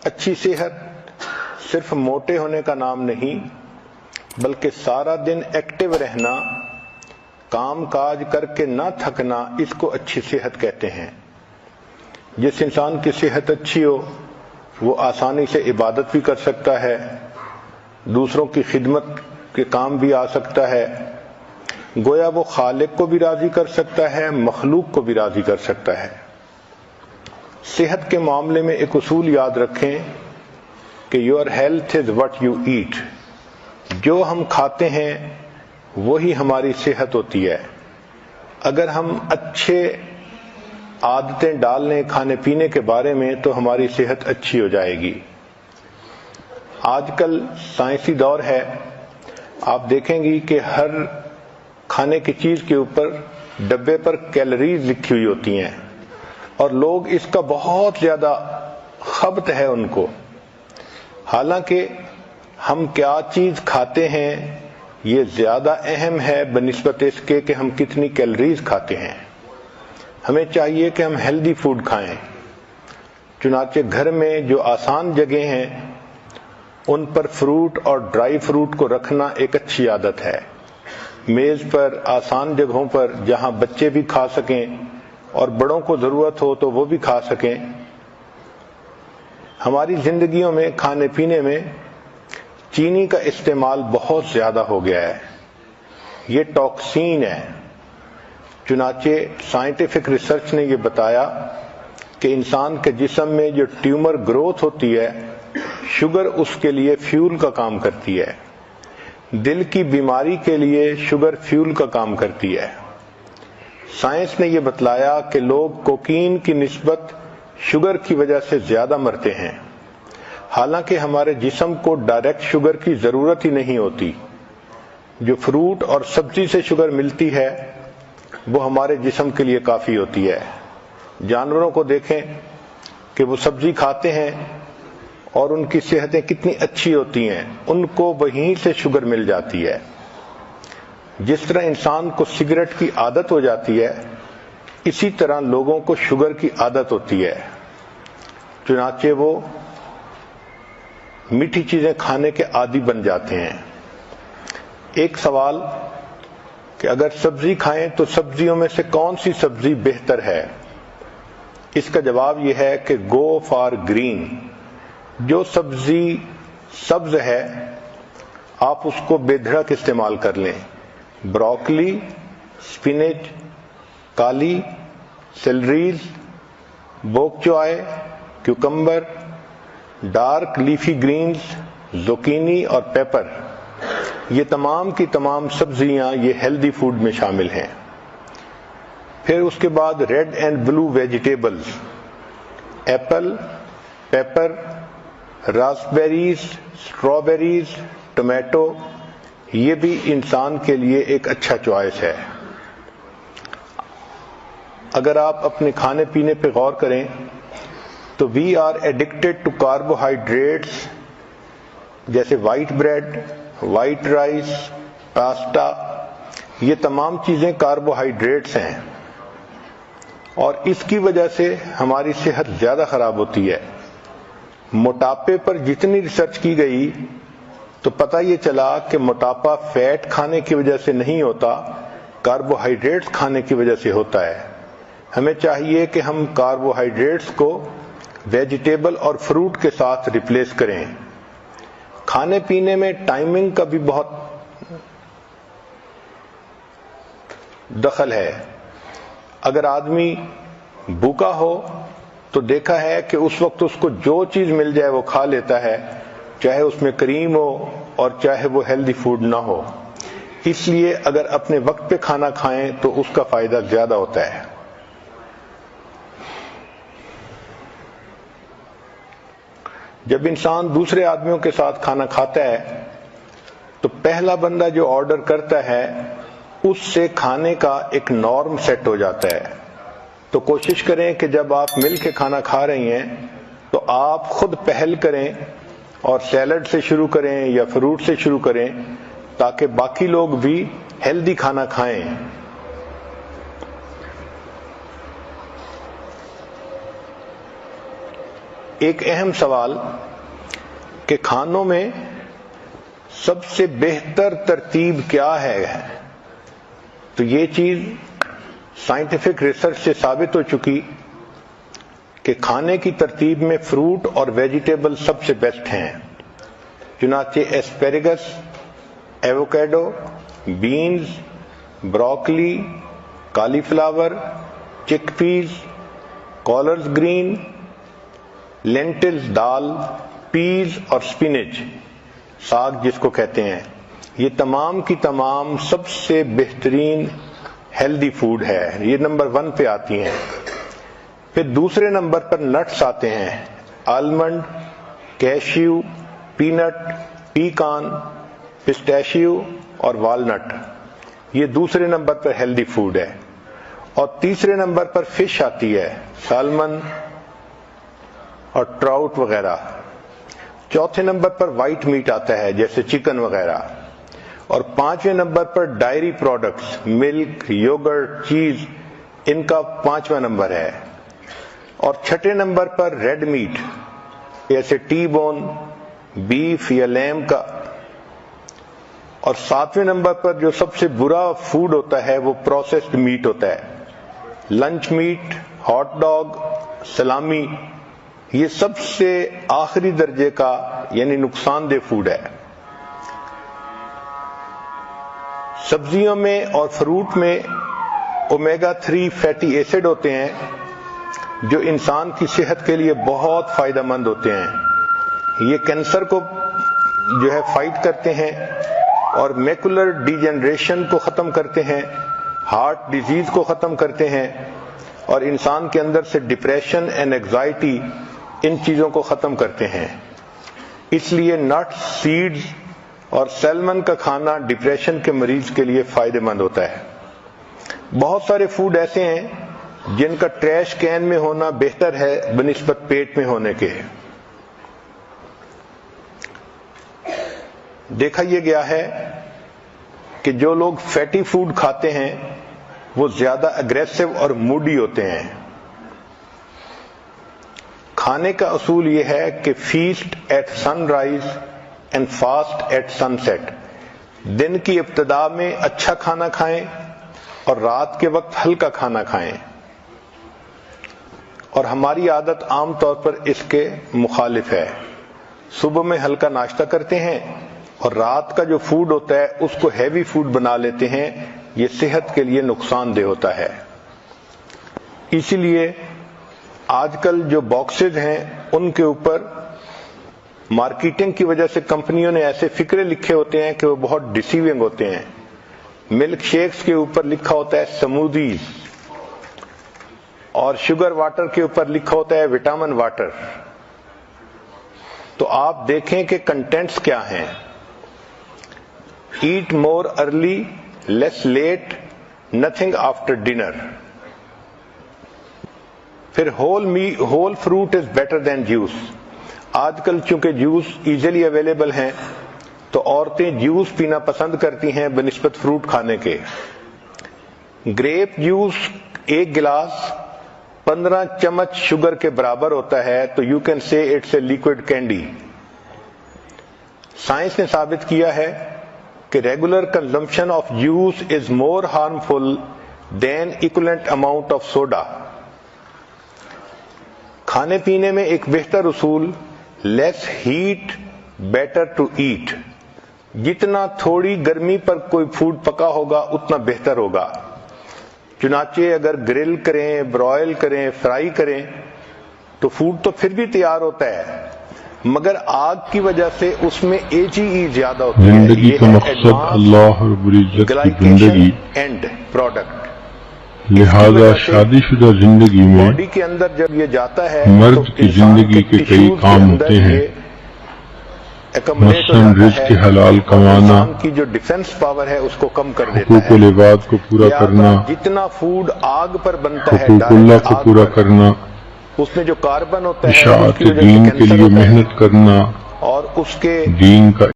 اچھی صحت صرف موٹے ہونے کا نام نہیں، بلکہ سارا دن ایکٹیو رہنا، کام کاج کر کے نہ تھکنا، اس کو اچھی صحت کہتے ہیں۔ جس انسان کی صحت اچھی ہو وہ آسانی سے عبادت بھی کر سکتا ہے، دوسروں کی خدمت کے کام بھی آ سکتا ہے، گویا وہ خالق کو بھی راضی کر سکتا ہے، مخلوق کو بھی راضی کر سکتا ہے۔ صحت کے معاملے میں ایک اصول یاد رکھیں کہ your health is what you eat, جو ہم کھاتے ہیں وہی ہماری صحت ہوتی ہے۔ اگر ہم اچھے عادتیں ڈال لیں کھانے پینے کے بارے میں تو ہماری صحت اچھی ہو جائے گی۔ آج کل سائنسی دور ہے، آپ دیکھیں گی کہ ہر کھانے کی چیز کے اوپر ڈبے پر کیلوریز لکھی ہوئی ہوتی ہیں، اور لوگ اس کا بہت زیادہ خبط ہے ان کو۔ حالانکہ ہم کیا چیز کھاتے ہیں یہ زیادہ اہم ہے بنسبت اس کے کہ ہم کتنی کیلوریز کھاتے ہیں۔ ہمیں چاہیے کہ ہم ہیلدی فوڈ کھائیں، چنانچہ گھر میں جو آسان جگہیں ہیں ان پر فروٹ اور ڈرائی فروٹ کو رکھنا ایک اچھی عادت ہے۔ میز پر آسان جگہوں پر جہاں بچے بھی کھا سکیں اور بڑوں کو ضرورت ہو تو وہ بھی کھا سکیں۔ ہماری زندگیوں میں کھانے پینے میں چینی کا استعمال بہت زیادہ ہو گیا ہے، یہ ٹاکسین ہے۔ چنانچہ سائنٹیفک ریسرچ نے یہ بتایا کہ انسان کے جسم میں جو ٹیومر گروتھ ہوتی ہے، شوگر اس کے لیے فیول کا کام کرتی ہے۔ دل کی بیماری کے لیے شوگر فیول کا کام کرتی ہے۔ سائنس نے یہ بتلایا کہ لوگ کوکین کی نسبت شوگر کی وجہ سے زیادہ مرتے ہیں، حالانکہ ہمارے جسم کو ڈائریکٹ شوگر کی ضرورت ہی نہیں ہوتی۔ جو فروٹ اور سبزی سے شوگر ملتی ہے وہ ہمارے جسم کے لیے کافی ہوتی ہے۔ جانوروں کو دیکھیں کہ وہ سبزی کھاتے ہیں اور ان کی صحتیں کتنی اچھی ہوتی ہیں، ان کو وہیں سے شوگر مل جاتی ہے۔ جس طرح انسان کو سگریٹ کی عادت ہو جاتی ہے، اسی طرح لوگوں کو شوگر کی عادت ہوتی ہے، چنانچہ وہ میٹھی چیزیں کھانے کے عادی بن جاتے ہیں۔ ایک سوال کہ اگر سبزی کھائیں تو سبزیوں میں سے کون سی سبزی بہتر ہے؟ اس کا جواب یہ ہے کہ گو فار گرین۔ جو سبزی سبز ہے آپ اس کو بے دھڑک استعمال کر لیں۔ بروکلی، سپینچ، کالی، سیلریز، بوک چوائے، کیوکمبر، ڈارک لیفی گرینز، زوکینی اور پیپر، یہ تمام کی تمام سبزیاں یہ ہیلدی فوڈ میں شامل ہیں۔ پھر اس کے بعد red and blue vegetables, apple, pepper, raspberries, strawberries, tomato, یہ بھی انسان کے لیے ایک اچھا چوائس ہے۔ اگر آپ اپنے کھانے پینے پہ غور کریں تو we are addicted to carbohydrates, جیسے white bread, white rice, pasta, یہ تمام چیزیں کاربوہائیڈریٹس ہیں، اور اس کی وجہ سے ہماری صحت زیادہ خراب ہوتی ہے۔ موٹاپے پر جتنی ریسرچ کی گئی تو پتہ یہ چلا کہ موٹاپا فیٹ کھانے کی وجہ سے نہیں ہوتا، کاربوہائیڈریٹس کھانے کی وجہ سے ہوتا ہے۔ ہمیں چاہیے کہ ہم کاربوہائیڈریٹس کو ویجیٹیبل اور فروٹ کے ساتھ ریپلیس کریں۔ کھانے پینے میں ٹائمنگ کا بھی بہت دخل ہے۔ اگر آدمی بھوکا ہو تو دیکھا ہے کہ اس وقت اس کو جو چیز مل جائے وہ کھا لیتا ہے، چاہے اس میں کریم ہو اور چاہے وہ ہیلدی فوڈ نہ ہو۔ اس لیے اگر اپنے وقت پہ کھانا کھائیں تو اس کا فائدہ زیادہ ہوتا ہے۔ جب انسان دوسرے آدمیوں کے ساتھ کھانا کھاتا ہے تو پہلا بندہ جو آرڈر کرتا ہے اس سے کھانے کا ایک نارم سیٹ ہو جاتا ہے۔ تو کوشش کریں کہ جب آپ مل کے کھانا کھا رہی ہیں تو آپ خود پہل کریں اور سیلڈ سے شروع کریں یا فروٹ سے شروع کریں تاکہ باقی لوگ بھی ہیلدی کھانا کھائیں۔ ایک اہم سوال کہ کھانوں میں سب سے بہتر ترتیب کیا ہے، تو یہ چیز سائنٹیفک ریسرچ سے ثابت ہو چکی کہ کھانے کی ترتیب میں فروٹ اور ویجیٹیبل سب سے بیسٹ ہیں۔ چنانچہ ایسپیریگس، ایووکیڈو، بینز، بروکلی، کالی فلاور، چک پیز، کالرز گرین، لینٹلز دال، پیز اور سپینچ ساگ جس کو کہتے ہیں، یہ تمام کی تمام سب سے بہترین ہیلدی فوڈ ہے، یہ نمبر 1 پہ آتی ہیں۔ پھر دوسرے نمبر پر نٹس آتے ہیں، آلمنڈ، کیشیو، پینٹ، پیکان، پسٹیشیو اور والنٹ، یہ دوسرے نمبر پر ہیلدی فوڈ ہے۔ اور تیسرے نمبر پر فش آتی ہے، سالمن اور ٹراؤٹ وغیرہ۔ چوتھے نمبر پر وائٹ میٹ آتا ہے جیسے چکن وغیرہ، اور 5ویں نمبر پر ڈائری پروڈکٹس، ملک، یوگرٹ، چیز، ان کا 5واں نمبر ہے۔ اور 6 نمبر پر ریڈ میٹ جیسے ٹی بون، بیف یا لیم کا۔ اور 7ویں نمبر پر جو سب سے برا فوڈ ہوتا ہے وہ پروسیسڈ میٹ ہوتا ہے، لنچ میٹ، ہاٹ ڈاگ، سلامی، یہ سب سے آخری درجے کا یعنی نقصان دہ فوڈ ہے۔ سبزیوں میں اور فروٹ میں اومیگا 3 فیٹی ایسڈ ہوتے ہیں جو انسان کی صحت کے لیے بہت فائدہ مند ہوتے ہیں۔ یہ کینسر کو جو ہے فائٹ کرتے ہیں اور میکولر ڈی جنریشن کو ختم کرتے ہیں، ہارٹ ڈیزیز کو ختم کرتے ہیں، اور انسان کے اندر سے ڈپریشن اینڈ اینگزائٹی، ان چیزوں کو ختم کرتے ہیں۔ اس لیے نٹس، سیڈز اور سیلمن کا کھانا ڈپریشن کے مریض کے لیے فائدہ مند ہوتا ہے۔ بہت سارے فوڈ ایسے ہیں جن کا ٹریش کین میں ہونا بہتر ہے بنسبت پیٹ میں ہونے کے۔ دیکھا یہ گیا ہے کہ جو لوگ فیٹی فوڈ کھاتے ہیں وہ زیادہ اگریسو اور موڈی ہوتے ہیں۔ کھانے کا اصول یہ ہے کہ feast at sunrise and fast at sunset, دن کی ابتدا میں اچھا کھانا کھائیں اور رات کے وقت ہلکا کھانا کھائیں، اور ہماری عادت عام طور پر اس کے مخالف ہے۔ صبح میں ہلکا ناشتہ کرتے ہیں اور رات کا جو فوڈ ہوتا ہے اس کو ہیوی فوڈ بنا لیتے ہیں، یہ صحت کے لیے نقصان دہ ہوتا ہے۔ اسی لیے آج کل جو باکسز ہیں ان کے اوپر مارکیٹنگ کی وجہ سے کمپنیوں نے ایسے فکرے لکھے ہوتے ہیں کہ وہ بہت ڈیسیونگ ہوتے ہیں۔ ملک شیکس کے اوپر لکھا ہوتا ہے سمودیز، اور شوگر واٹر کے اوپر لکھا ہوتا ہے وٹامن واٹر۔ تو آپ دیکھیں کہ کنٹینٹس کیا ہیں۔ Eat more early, less late, nothing after dinner. پھر whole fruit is better than juice. آج کل چونکہ جوس ایزیلی اویلیبل ہیں تو عورتیں جوس پینا پسند کرتی ہیں بنسبت فروٹ کھانے کے۔ گریپ جوس 1 گلاس 15 چمچ شوگر کے برابر ہوتا ہے، تو you can say it's a liquid candy. Science نے ثابت کیا ہے کہ regular consumption of juice is more harmful than equivalent amount of soda. کھانے پینے میں ایک بہتر اصول less heat better to eat, جتنا تھوڑی گرمی پر کوئی فوڈ پکا ہوگا اتنا بہتر ہوگا۔ چنانچہ اگر گرل کریں، برائل کریں، فرائی کریں تو فوڈ تو پھر بھی تیار ہوتا ہے، مگر آگ کی وجہ سے اس میں AGE زیادہ ہوتی ہے۔ زندگی کا مقصد اللہ رب العزت کی زندگی، اینڈ پروڈکٹ، لہذا شادی شدہ زندگی میں باڈی کے اندر جب یہ جاتا ہے مرد کی زندگی کے کئی کام ہوتے ہیں، مثلاً رزق حلال کمانا، کی جو ڈیفنس پاور ہے اس کو کم کر دیتا حقوق ہے۔ العباد کو پورا کرنا، جتنا فوڈ آگ پر بنتا ہے حقوق اللہ کو پورا کرنا، اس میں جو کاربن ہوتا ہے اشاعت دین کے لیے محنت کرنا، اور اس کے دین کا